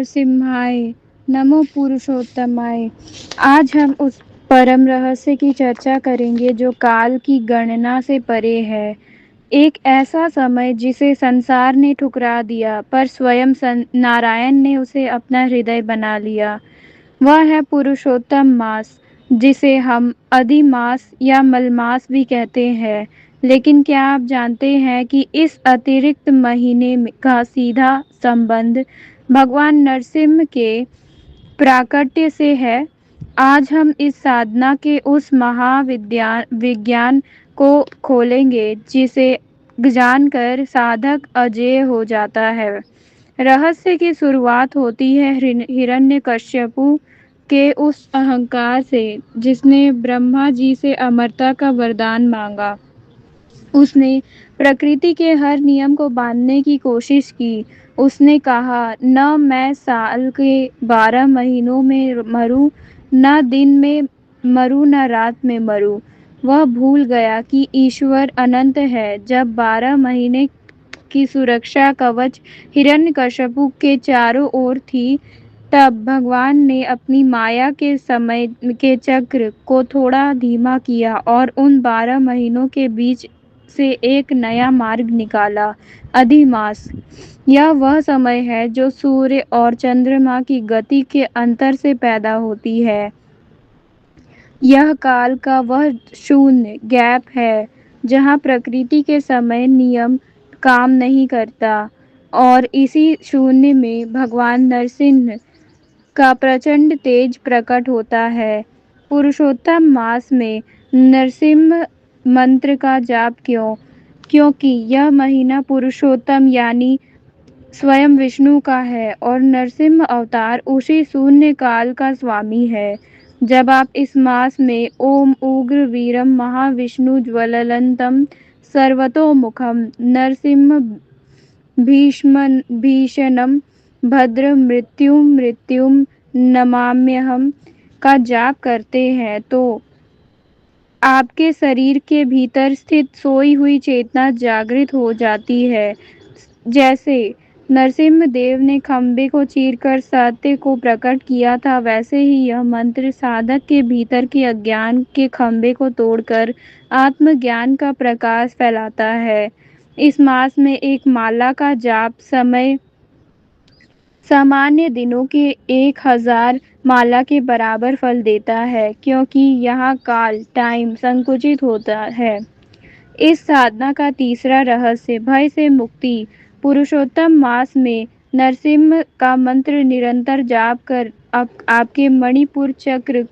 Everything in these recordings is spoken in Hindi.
नरसिम्हाय नमो पुरुषोत्तमाय। आज हम उस परम रहस्य की चर्चा करेंगे जो काल की गणना से परे है। एक ऐसा समय जिसे संसार ने ठुकरा दिया पर स्वयं नारायण ने उसे अपना हृदय बना लिया। वह है पुरुषोत्तम मास, जिसे हम अधिमास या मलमास भी कहते हैं। लेकिन क्या आप जानते हैं कि इस अतिरिक्त महीने का सीधा संबंध भगवान नरसिम्हा के प्राकट्य से है। आज हम इस साधना के उस विज्ञान को खोलेंगे जिसे जानकर साधक अजेय हो जाता है। रहस्य की शुरुआत होती है हिरण्यकश्यपु के उस अहंकार से जिसने ब्रह्मा जी से अमरता का वरदान मांगा। उसने प्रकृति के हर नियम को बांधने की कोशिश की। उसने कहा, न मैं साल के 12 महीनों में मरूं, न दिन में मरूं, न रात में मरूं। वह भूल गया कि ईश्वर अनंत है। जब 12 महीने की सुरक्षा कवच हिरण्यकश्यपु के चारों ओर थी, तब भगवान ने अपनी माया के समय के चक्र को थोड़ा धीमा किया और उन 12 महीनों के बीच से एक नया मार्ग निकाला, अधिमास। यह वह समय है जो सूर्य और चंद्रमा की गति के अंतर से पैदा होती है। यह काल का वह शून्य गैप है जहाँ प्रकृति के समय नियम काम नहीं करता, और इसी शून्य में भगवान नरसिंह का प्रचंड तेज प्रकट होता है। पुरुषोत्तम मास में नरसिम्हा मंत्र का जाप क्यों? क्योंकि यह महीना पुरुषोत्तम यानी स्वयं विष्णु का है और नरसिम्ह अवतार उसी शून्य काल का स्वामी है। जब आप इस मास में ओम उग्र वीरम महाविष्णु ज्वलंतम सर्वतोमुखम नरसिम्ह भीषणम भद्र मृत्युम नमाम्यहम का जाप करते हैं तो आपके शरीर के भीतर स्थित सोई हुई चेतना जागृत हो जाती है। जैसे नरसिम्ह देव ने खंबे को चीरकर सत्य को प्रकट किया था, वैसे ही यह मंत्र साधक के भीतर के अज्ञान के खंबे को तोड़कर आत्मज्ञान का प्रकाश फैलाता है। इस मास में एक माला का जाप समय सामान्य दिनों के 1000 माला के बराबर फल देता है, क्योंकि यहाँ काल टाइम संकुचित होता है। इस साधना का तीसरा रहस्य भय से मुक्ति। पुरुषोत्तम मास में नरसिम्हा का मंत्र निरंतर जाप कर आपके मणिपुर चक्र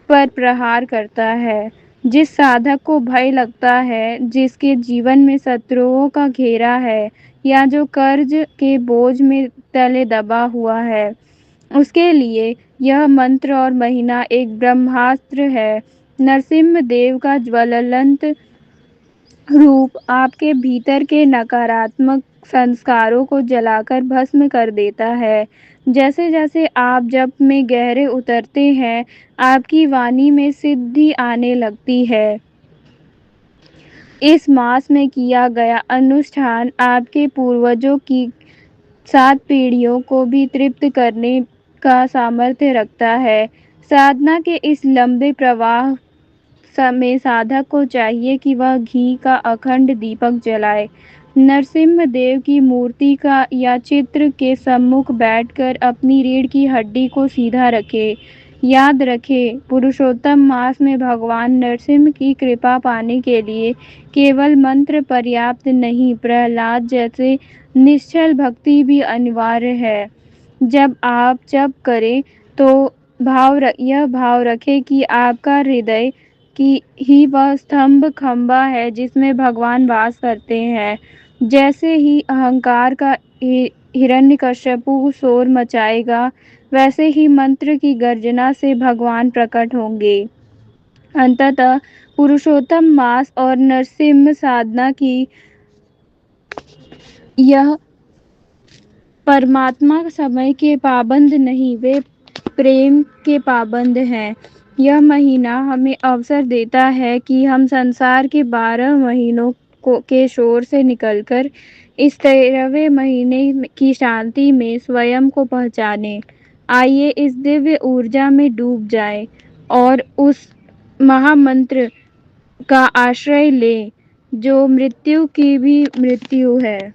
पर प्रहार करता है। जिस साधक को भय लगता है, जिसके जीवन में शत्रुओं का घेरा है या जो कर्ज के बोझ में तले दबा हुआ है, उसके लिए यह मंत्र और महीना एक ब्रह्मास्त्र है। नरसिम्ह देव का ज्वलंत रूप आपके भीतर के नकारात्मक संस्कारों को जलाकर भस्म कर देता है। जैसे जैसे आप जप में गहरे उतरते हैं, आपकी वाणी में सिद्धि आने लगती है। इस मास में किया गया अनुष्ठान आपके पूर्वजों की 7 पीढ़ियों को भी तृप्त करने का सामर्थ्य रखता है। साधना के इस लंबे प्रवाह समय साधक को चाहिए कि वह घी का अखंड दीपक जलाए, नरसिम्ह देव की मूर्ति का या चित्र के सम्मुख बैठकर अपनी रीढ़ की हड्डी को सीधा रखे। याद रखें, पुरुषोत्तम मास में भगवान नरसिम्ह की कृपा पाने के लिए केवल मंत्र पर्याप्त नहीं, प्रहलाद जैसे निश्चल भक्ति भी अनिवार्य है। जब आप जप करें तो यह भाव रखें कि आपका हृदय की ही वह स्तंभ खंबा है जिसमें भगवान वास करते हैं। जैसे ही अहंकार का हिरण्यकश्यपु शोर मचाएगा, वैसे ही मंत्र की गर्जना से भगवान प्रकट होंगे। अंततः पुरुषोत्तम मास और नरसिम्ह साधना की यह परमात्मा समय के पाबंद नहीं, वे प्रेम के पाबंद हैं। यह महीना हमें अवसर देता है कि हम संसार के 12 महीनों के शोर से निकलकर इस 13वें महीने की शांति में स्वयं को पहचाने। आइए इस दिव्य ऊर्जा में डूब जाएं और उस महामंत्र का आश्रय लें जो मृत्यु की भी मृत्यु है।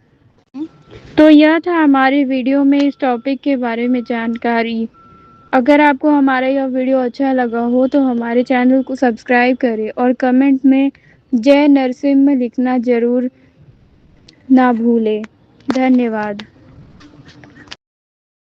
तो यह था हमारी वीडियो में इस टॉपिक के बारे में जानकारी। अगर आपको हमारा यह वीडियो अच्छा लगा हो तो हमारे चैनल को सब्सक्राइब करें और कमेंट में जय नरसिम्हा लिखना जरूर ना भूलें। धन्यवाद।